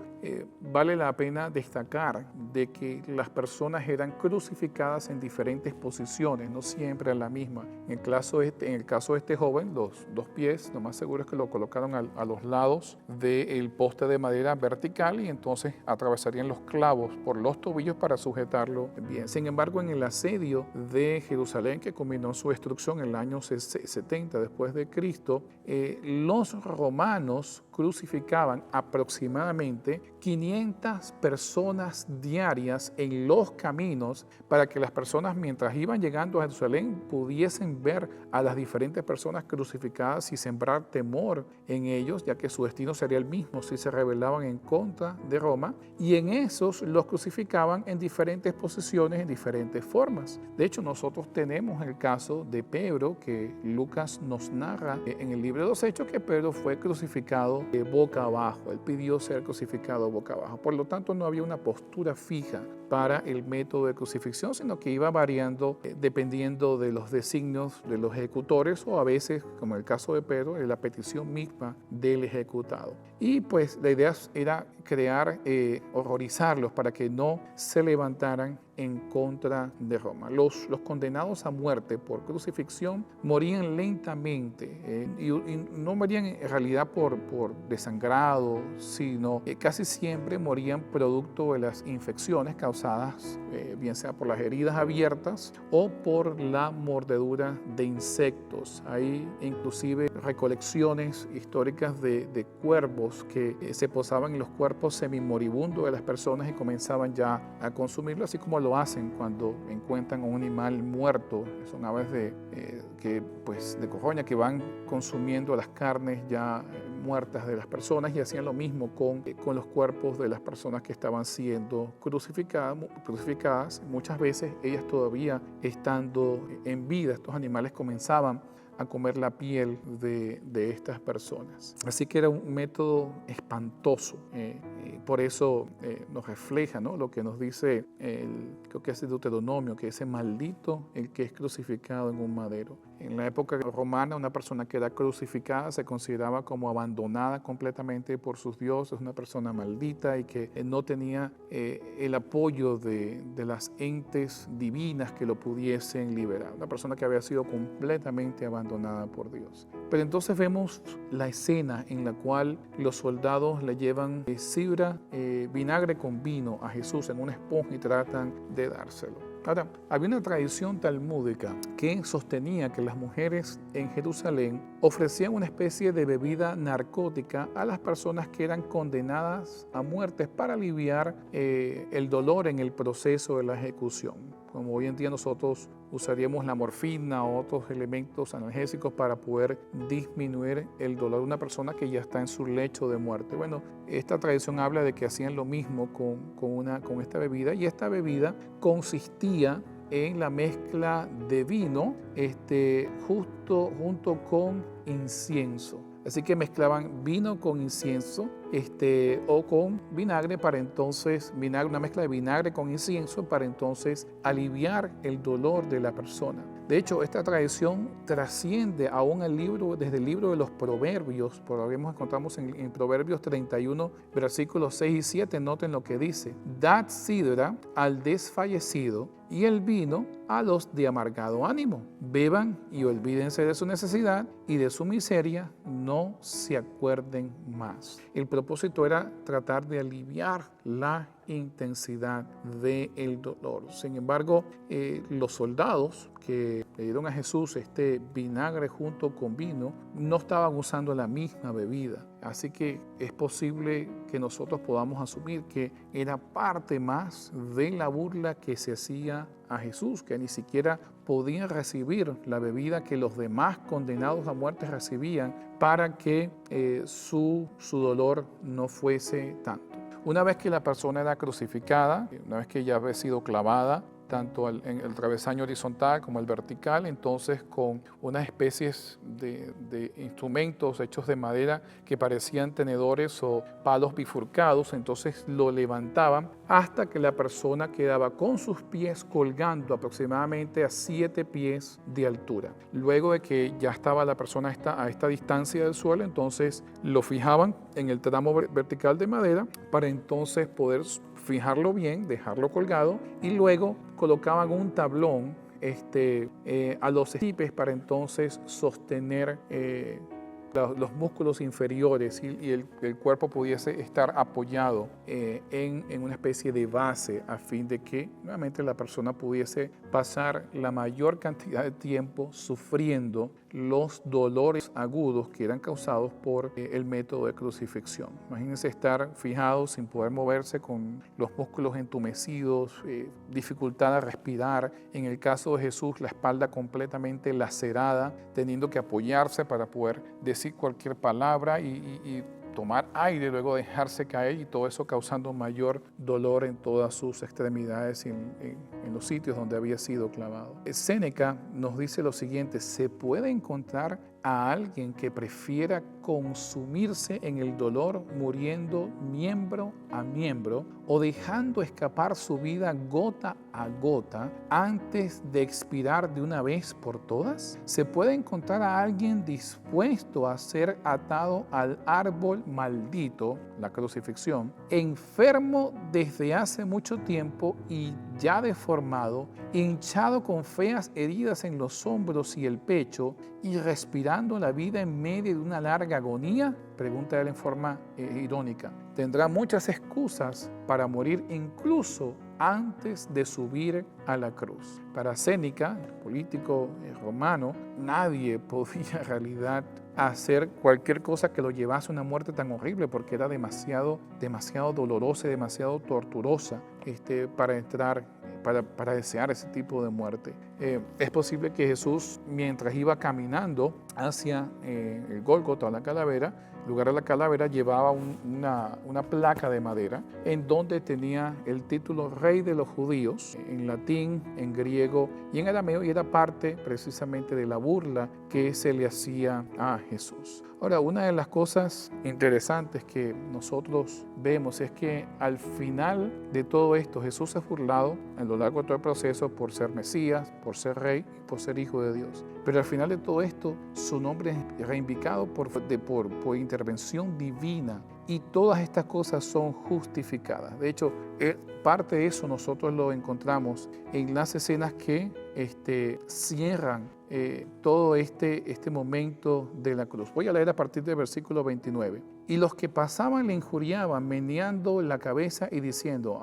vale la pena destacar de que las personas eran crucificadas en diferentes posiciones, no siempre en la misma. En el caso de este joven, los dos pies, lo más seguro es que lo colocaron a los lados del poste de madera vertical y entonces atravesarían los clavos por los tobillos para sujetarlo bien. Sin embargo, en el asedio de Jerusalén, que culminó su destrucción en el año 70 después de Cristo, los romanos crucificaban aproximadamente 500 personas diarias en los caminos para que las personas, mientras iban llegando a Jerusalén, pudiesen ver a las diferentes personas crucificadas y sembrar temor en ellos, ya que su destino sería el mismo si se rebelaban en contra de Roma, y en esos los crucificaban en diferentes posiciones, en diferentes formas. De hecho, nosotros tenemos el caso de Pedro, que Lucas nos narra en el libro de los Hechos, que Pedro fue crucificado boca abajo. Él pidió ser crucificado boca abajo. Por lo tanto, no había una postura fija para el método de crucifixión, sino que iba variando dependiendo de los designios de los ejecutores o a veces, como en el caso de Pedro, la petición misma del ejecutado. Y pues la idea era crear, horrorizarlos para que no se levantaran en contra de Roma. Los condenados a muerte por crucifixión morían lentamente y no morían en realidad por desangrado, sino casi siempre morían producto de las infecciones causadas, bien sea por las heridas abiertas o por la mordedura de insectos. Hay inclusive recolecciones históricas de cuervos que se posaban en los cuerpos semimoribundos de las personas y comenzaban ya a consumirlo, así como lo hacen cuando encuentran un animal muerto. Son aves de cogornia que van consumiendo las carnes ya muertas de las personas y hacían lo mismo con los cuerpos de las personas que estaban siendo crucificadas. Muchas veces ellas todavía estando en vida, estos animales comenzaban a comer la piel de estas personas. Así que era un método espantoso. Por eso nos refleja, ¿no?, lo que nos dice, creo que es el Deuteronomio, que ese maldito el que es crucificado en un madero. En la época romana, una persona que era crucificada se consideraba como abandonada completamente por sus dioses, una persona maldita y que no tenía el apoyo de las entes divinas que lo pudiesen liberar. Una persona que había sido completamente abandonada por Dios. Pero entonces vemos la escena en la cual los soldados le llevan sidra, vinagre con vino a Jesús en una esponja y tratan de dárselo. Ahora, había una tradición talmúdica que sostenía que las mujeres en Jerusalén ofrecían una especie de bebida narcótica a las personas que eran condenadas a muerte para aliviar el dolor en el proceso de la ejecución. Como hoy en día nosotros usaríamos la morfina o otros elementos analgésicos para poder disminuir el dolor de una persona que ya está en su lecho de muerte. Bueno, esta tradición habla de que hacían lo mismo con esta bebida, y esta bebida consistía en la mezcla de vino junto con incienso. Así que mezclaban vino con incienso o con vinagre para entonces, una mezcla de vinagre con incienso para entonces aliviar el dolor de la persona. De hecho, esta tradición trasciende aún desde el libro de los Proverbios. Encontramos en Proverbios 31, versículos 6 y 7, noten lo que dice: dad sidra al desfallecido y el vino a los de amargado ánimo. Beban y olvídense de su necesidad y de su miseria no se acuerden más. El propósito era tratar de aliviar la intensidad del dolor. Sin embargo, los soldados que le dieron a Jesús este vinagre junto con vino no estaban usando la misma bebida. Así que es posible que nosotros podamos asumir que era parte más de la burla que se hacía a Jesús, que ni siquiera podía recibir la bebida que los demás condenados a muerte recibían para que su dolor no fuese tanto. Una vez que la persona era crucificada, una vez que ya había sido clavada, tanto en el travesaño horizontal como el vertical, entonces con unas especies de instrumentos hechos de madera que parecían tenedores o palos bifurcados, entonces lo levantaban hasta que la persona quedaba con sus pies colgando aproximadamente a 7 pies de altura. Luego de que ya estaba la persona a esta distancia del suelo, entonces lo fijaban en el tramo vertical de madera para entonces poder fijarlo bien, dejarlo colgado y luego colocaban un tablón a los estipes para entonces sostener los músculos inferiores y el cuerpo pudiese estar apoyado en una especie de base a fin de que nuevamente la persona pudiese pasar la mayor cantidad de tiempo sufriendo los dolores agudos que eran causados por el método de crucifixión. Imagínense estar fijados sin poder moverse con los músculos entumecidos, dificultad a respirar. En el caso de Jesús, la espalda completamente lacerada, teniendo que apoyarse para poder decir cualquier palabra y tomar aire, luego dejarse caer y todo eso causando mayor dolor en todas sus extremidades y en los sitios donde había sido clavado. Séneca nos dice lo siguiente: se puede encontrar a alguien que prefiera consumirse en el dolor muriendo miembro a miembro o dejando escapar su vida gota a gota antes de expirar de una vez por todas. Se puede encontrar a alguien dispuesto a ser atado al árbol maldito, la crucifixión, enfermo desde hace mucho tiempo y ya deformado, hinchado con feas heridas en los hombros y el pecho y respirando la vida en medio de una larga agonía. Pregunta él en forma irónica. Tendrá muchas excusas para morir incluso antes de subir a la cruz. Para Séneca, el político romano, nadie podía en realidad hacer cualquier cosa que lo llevase a una muerte tan horrible, porque era demasiado dolorosa y demasiado torturosa para desear ese tipo de muerte. Es posible que Jesús, mientras iba caminando hacia el Gólgota, la calavera, en lugar de la calavera llevaba una placa de madera en donde tenía el título Rey de los Judíos, en latín, en griego y en arameo, y era parte precisamente de la burla que se le hacía a Jesús. Ahora, una de las cosas interesantes que nosotros vemos es que al final de todo esto Jesús es burlado a lo largo de todo el proceso por ser Mesías, por ser Rey y por ser Hijo de Dios. Pero al final de todo esto su nombre es reivindicado por intervención divina y todas estas cosas son justificadas. De hecho, parte de eso nosotros lo encontramos en las escenas que cierran todo este momento de la cruz. Voy a leer a partir del versículo 29. Y los que pasaban le injuriaban, meneando la cabeza y diciendo: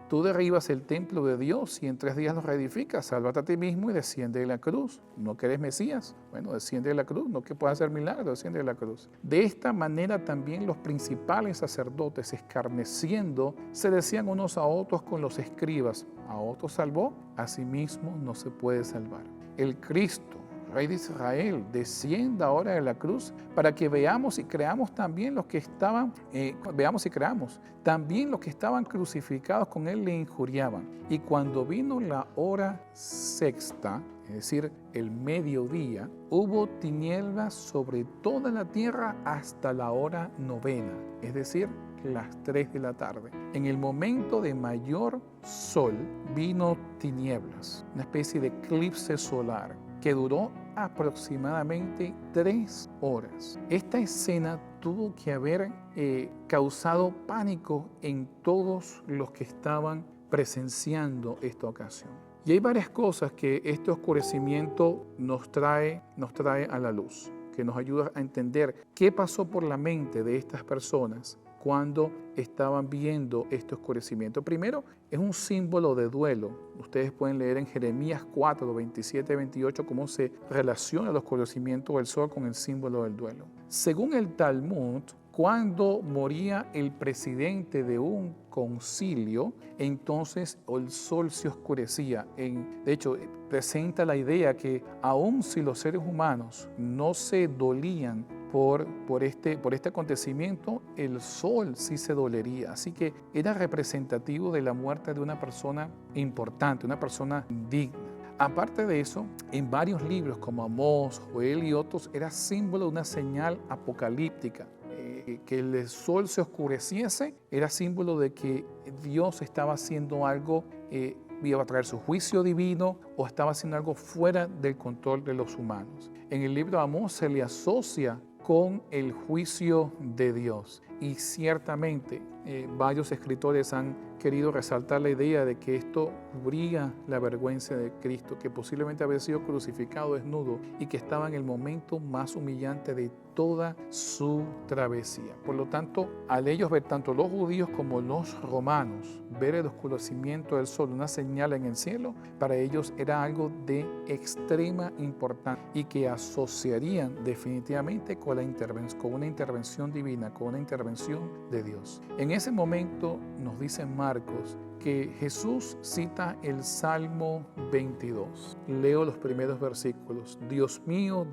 tú derribas el templo de Dios y en 3 días lo reedificas, sálvate a ti mismo y desciende de la cruz. ¿No que eres Mesías? Bueno, desciende de la cruz, no que puedas hacer milagros, desciende de la cruz. De esta manera también los principales sacerdotes, escarneciendo, se decían unos a otros con los escribas: a otros salvó, a sí mismo no se puede salvar. El Cristo, Rey de Israel, descienda ahora de la cruz para que veamos y creamos también los que estaban, También los que estaban crucificados con él le injuriaban. Y cuando vino la hora sexta, es decir, el mediodía, hubo tinieblas sobre toda la tierra hasta la hora novena, es decir, las 3 de la tarde. En el momento de mayor sol vino tinieblas, una especie de eclipse solar que duró aproximadamente 3 horas. Esta escena tuvo que haber causado pánico en todos los que estaban presenciando esta ocasión. Y hay varias cosas que este oscurecimiento nos trae a la luz, que nos ayuda a entender qué pasó por la mente de estas personas cuando estaban viendo este oscurecimiento. Primero, es un símbolo de duelo. Ustedes pueden leer en Jeremías 4, 27 y 28 cómo se relaciona el oscurecimiento del sol con el símbolo del duelo. Según el Talmud, Cuando moría el presidente de un concilio, entonces el sol se oscurecía. De hecho, presenta la idea que aun si los seres humanos no se dolían por este acontecimiento, el sol sí se dolería. Así que era representativo de la muerte de una persona importante, una persona digna. Aparte de eso, en varios libros como Amós, Joel y otros, era símbolo de una señal apocalíptica. Que el sol se oscureciese era símbolo de que Dios estaba haciendo algo, iba a traer su juicio divino o estaba haciendo algo fuera del control de los humanos. En el libro de Amós se le asocia con el juicio de Dios y ciertamente varios escritores han querido resaltar la idea de que esto cubría la vergüenza de Cristo, que posiblemente había sido crucificado desnudo y que estaba en el momento más humillante de toda su travesía. Por lo tanto, al ellos ver, tanto los judíos como los romanos, ver el oscurecimiento del sol, una señal en el cielo, para ellos era algo de extrema importancia y que asociarían definitivamente con una intervención divina, con una intervención de Dios. En ese momento nos dice Marcos que Jesús cita el Salmo 22. Leo los primeros versículos. Dios mío,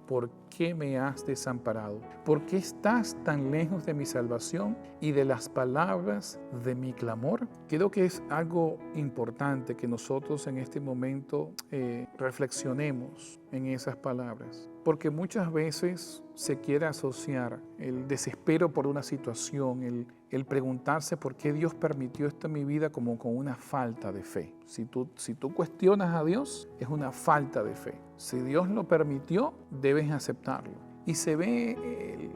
¿por qué me has desamparado? ¿Por qué estás tan lejos de mi salvación y de las palabras de mi clamor? Creo que es algo importante que nosotros en este momento reflexionemos en esas palabras, porque muchas veces se quiere asociar el desespero por una situación, el preguntarse por qué Dios permitió esto en mi vida como con una falta de fe. Si tú cuestionas a Dios, es una falta de fe. Si Dios lo permitió, debes aceptarlo. Y se ve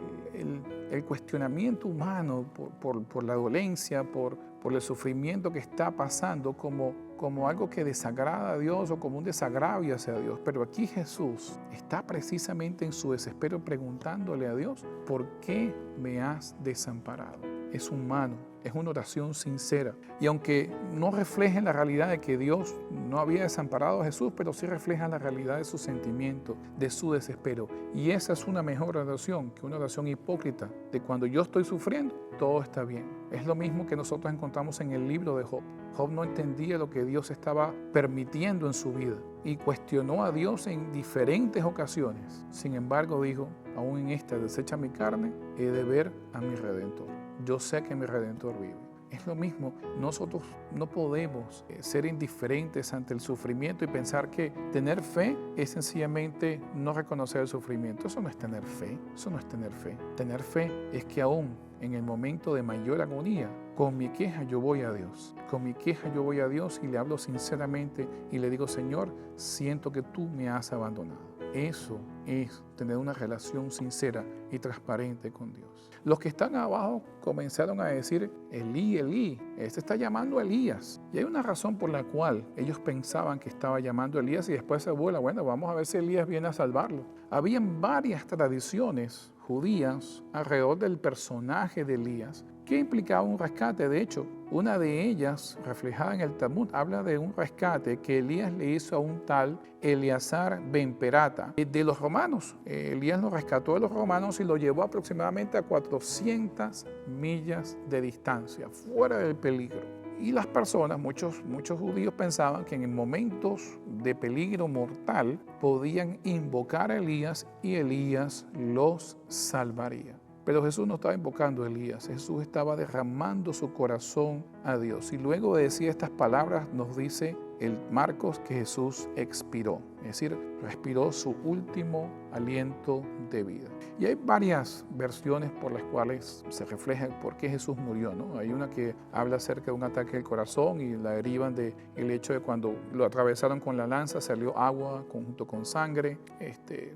el cuestionamiento humano por la dolencia, por el sufrimiento que está pasando como algo que desagrada a Dios o como un desagravio hacia Dios. Pero aquí Jesús está precisamente en su desespero preguntándole a Dios, ¿por qué me has desamparado? Es humano, es una oración sincera. Y aunque no refleje la realidad de que Dios no había desamparado a Jesús, pero sí refleja la realidad de su sentimiento, de su desespero. Y esa es una mejor oración que una oración hipócrita de cuando yo estoy sufriendo, todo está bien. Es lo mismo que nosotros encontramos en el libro de Job. Job no entendía lo que Dios estaba permitiendo en su vida y cuestionó a Dios en diferentes ocasiones. Sin embargo, dijo, aún en esta desecha mi carne, he de ver a mi Redentor. Yo sé que mi Redentor vive. Es lo mismo, nosotros no podemos ser indiferentes ante el sufrimiento y pensar que tener fe es sencillamente no reconocer el sufrimiento. Eso no es tener fe, eso no es tener fe. Tener fe es que aún en el momento de mayor agonía, con mi queja yo voy a Dios. Con mi queja yo voy a Dios y le hablo sinceramente y le digo, Señor, siento que tú me has abandonado. Eso es tener una relación sincera y transparente con Dios. Los que están abajo comenzaron a decir, Elí, Elí, este está llamando a Elías. Y hay una razón por la cual ellos pensaban que estaba llamando a Elías y después se vuela, bueno, vamos a ver si Elías viene a salvarlo. Habían varias tradiciones judías alrededor del personaje de Elías que implicaba un rescate. De hecho, una de ellas, reflejada en el Talmud, habla de un rescate que Elías le hizo a un tal Eleazar ben Perata de los romanos. Elías lo rescató de los romanos y lo llevó aproximadamente a 400 millas de distancia, fuera del peligro. Y las personas, muchos judíos pensaban que en momentos de peligro mortal podían invocar a Elías y Elías los salvaría. Pero Jesús no estaba invocando a Elías, Jesús estaba derramando su corazón a Dios. Y luego de decir estas palabras nos dice el Marcos que Jesús expiró, es decir, respiró su último aliento de vida. Y hay varias versiones por las cuales se refleja por qué Jesús murió, ¿no? Hay una que habla acerca de un ataque al corazón y la derivan del hecho de cuando lo atravesaron con la lanza salió agua junto con sangre.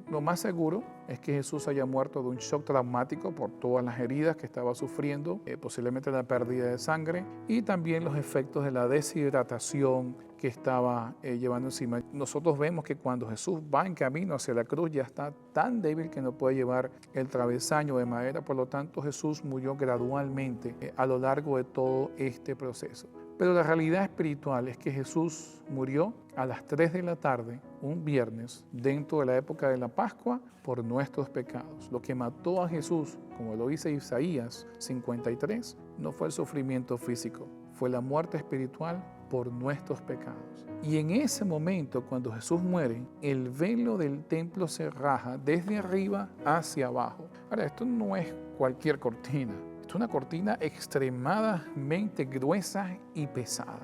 Lo más seguro es que Jesús haya muerto de un shock traumático por todas las heridas que estaba sufriendo, posiblemente la pérdida de sangre y también los efectos de la deshidratación que estaba llevando encima. Nosotros vemos que cuando Jesús va en camino hacia la cruz ya está tan débil que no puede llevar el travesaño de madera, por lo tanto Jesús murió gradualmente a lo largo de todo este proceso. Pero la realidad espiritual es que Jesús murió a las 3 de la tarde, un viernes, dentro de la época de la Pascua, por nuestros pecados. Lo que mató a Jesús, como lo dice Isaías 53, no fue el sufrimiento físico, fue la muerte espiritual por nuestros pecados. Y en ese momento, cuando Jesús muere, el velo del templo se raja desde arriba hacia abajo. Ahora, esto no es cualquier cortina. Es una cortina extremadamente gruesa y pesada.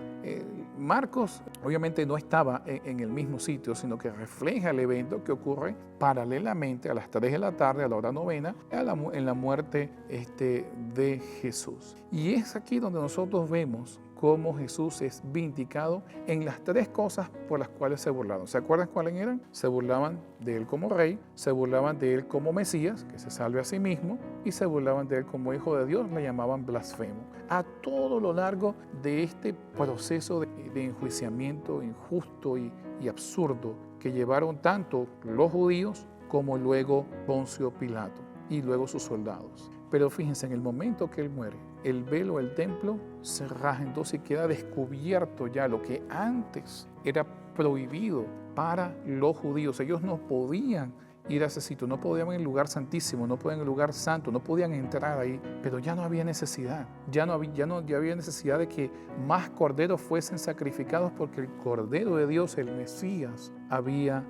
Marcos obviamente no estaba en el mismo sitio, sino que refleja el evento que ocurre paralelamente a las 3 de la tarde, a la hora novena, en la muerte de Jesús. Y es aquí donde nosotros vemos cómo Jesús es vindicado en las 3 cosas por las cuales se burlaron. ¿Se acuerdan cuáles eran? Se burlaban de él como rey, se burlaban de él como Mesías, que se salve a sí mismo, y se burlaban de él como hijo de Dios, le llamaban blasfemo. A todo lo largo de este proceso de enjuiciamiento injusto y absurdo que llevaron tanto los judíos como luego Poncio Pilato y luego sus soldados. Pero fíjense, en el momento que él muere, el velo del templo se raja entonces y queda descubierto ya lo que antes era prohibido para los judíos. Ellos no podían ir a ese sitio, no podían ir al lugar santísimo, no podían ir al lugar santo, no podían entrar ahí, pero ya no había necesidad, ya había necesidad de que más corderos fuesen sacrificados, porque el Cordero de Dios, el Mesías, había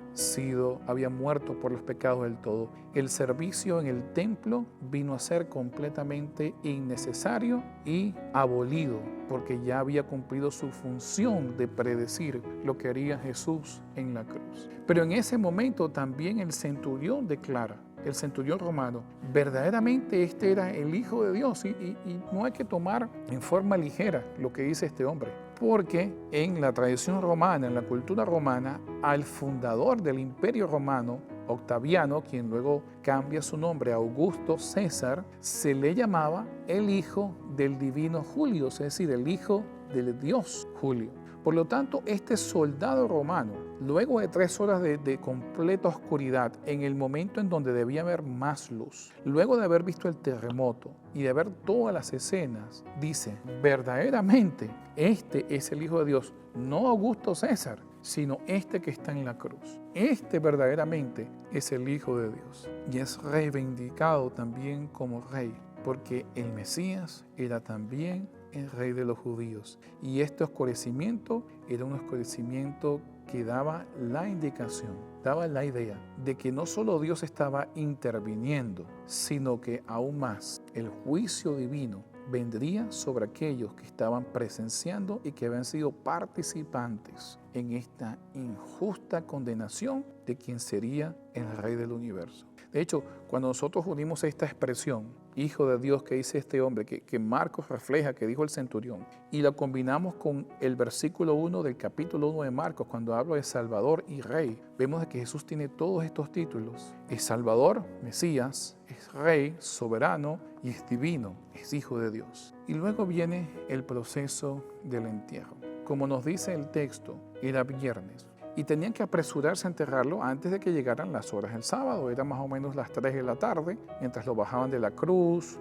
muerto por los pecados del todo. El servicio en el templo vino a ser completamente innecesario y abolido, porque ya había cumplido su función de predecir lo que haría Jesús en la cruz. Pero en ese momento también el centurión declara, el centurión romano, verdaderamente este era el Hijo de Dios, y no hay que tomar en forma ligera lo que dice este hombre, porque en la tradición romana, en la cultura romana, al fundador del Imperio Romano, Octaviano, quien luego cambia su nombre a Augusto César, se le llamaba el hijo del divino Julio, es decir, el hijo del dios Julio. Por lo tanto, este soldado romano, luego de 3 horas de completa oscuridad, en el momento en donde debía haber más luz, luego de haber visto el terremoto y de ver todas las escenas, dice, verdaderamente, este es el Hijo de Dios, no Augusto César, sino este que está en la cruz. Este verdaderamente es el Hijo de Dios y es reivindicado también como rey, porque el Mesías era también el rey de los judíos. Y este oscurecimiento era un oscurecimiento que daba la indicación, daba la idea de que no solo Dios estaba interviniendo, sino que aún más el juicio divino vendría sobre aquellos que estaban presenciando y que habían sido participantes en esta injusta condenación de quien sería el rey del universo. De hecho, cuando nosotros unimos esta expresión, Hijo de Dios, que dice este hombre, que Marcos refleja, que dijo el centurión, y la combinamos con el versículo 1 del capítulo 1 de Marcos, cuando habla de Salvador y Rey, vemos que Jesús tiene todos estos títulos. Es Salvador, Mesías, es Rey, soberano y es divino, es Hijo de Dios. Y luego viene el proceso del entierro. Como nos dice el texto, era viernes. Y tenían que apresurarse a enterrarlo antes de que llegaran las horas del sábado. Eran más o menos las 3 de la tarde, mientras lo bajaban de la cruz,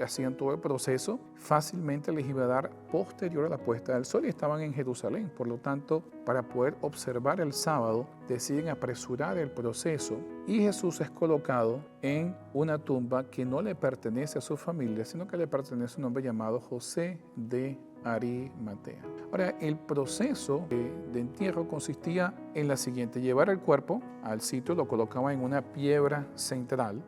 hacían todo el proceso. Fácilmente les iba a dar posterior a la puesta del sol y estaban en Jerusalén. Por lo tanto, para poder observar el sábado, deciden apresurar el proceso y Jesús es colocado en una tumba que no le pertenece a su familia, sino que le pertenece a un hombre llamado José de Arimatea. Ahora, el proceso de entierro consistía en la siguiente: llevar el cuerpo al sitio, lo colocaban en una piedra central,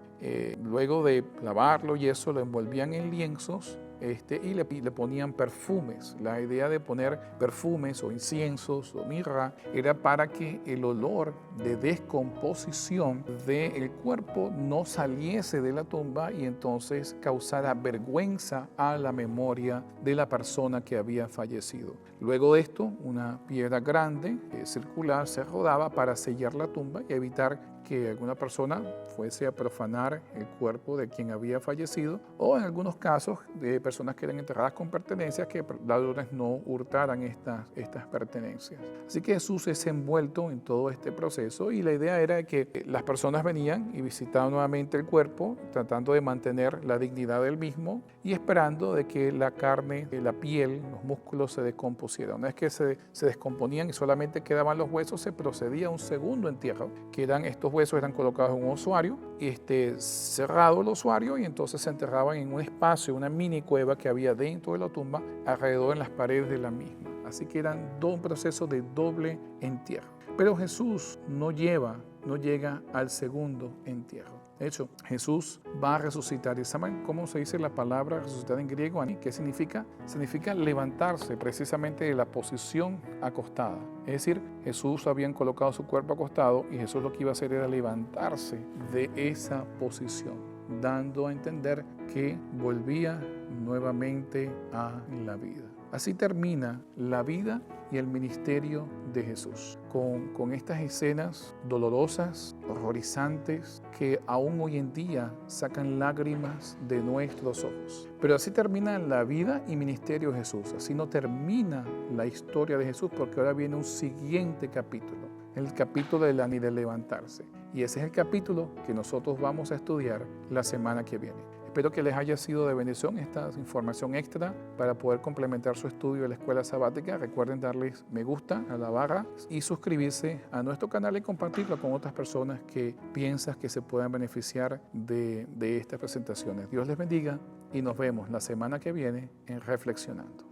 luego de lavarlo y eso lo envolvían en lienzos y le ponían perfumes. La idea de poner perfumes o inciensos o mirra era para que el olor de descomposición del cuerpo no saliese de la tumba y entonces causara vergüenza a la memoria de la persona que había fallecido. Luego de esto, una piedra grande, circular, se rodaba para sellar la tumba y evitar que alguna persona fuese a profanar el cuerpo de quien había fallecido, o en algunos casos de personas que eran enterradas con pertenencias, que ladrones no hurtaran estas pertenencias. Así que Jesús es envuelto en todo este proceso, y la idea era que las personas venían y visitaban nuevamente el cuerpo, tratando de mantener la dignidad del mismo y esperando de que la carne, la piel, los músculos se descompusieran. Una vez que se descomponían y solamente quedaban los huesos, se procedía a un segundo entierro, que estos huesos eran colocados en un osuario, cerrado el osuario, y entonces se enterraban en un espacio, una mini cueva que había dentro de la tumba, alrededor en las paredes de la misma. Así que eran un proceso de doble entierro. Pero Jesús no llega al segundo entierro. De hecho, Jesús va a resucitar. ¿Y saben cómo se dice la palabra resucitar en griego? ¿Qué significa? Significa levantarse precisamente de la posición acostada. Es decir, Jesús habían colocado su cuerpo acostado, y Jesús lo que iba a hacer era levantarse de esa posición, dando a entender que volvía nuevamente a la vida. Así termina la vida y el ministerio de Jesús, con estas escenas dolorosas, horrorizantes, que aún hoy en día sacan lágrimas de nuestros ojos. Pero así termina la vida y ministerio de Jesús. Así no termina la historia de Jesús, porque ahora viene un siguiente capítulo, el capítulo del levantarse. Y ese es el capítulo que nosotros vamos a estudiar la semana que viene. Espero que les haya sido de bendición esta información extra para poder complementar su estudio de la escuela sabática. Recuerden darles me gusta a la barra y suscribirse a nuestro canal y compartirlo con otras personas que piensas que se puedan beneficiar de estas presentaciones. Dios les bendiga y nos vemos la semana que viene en Reflexionando.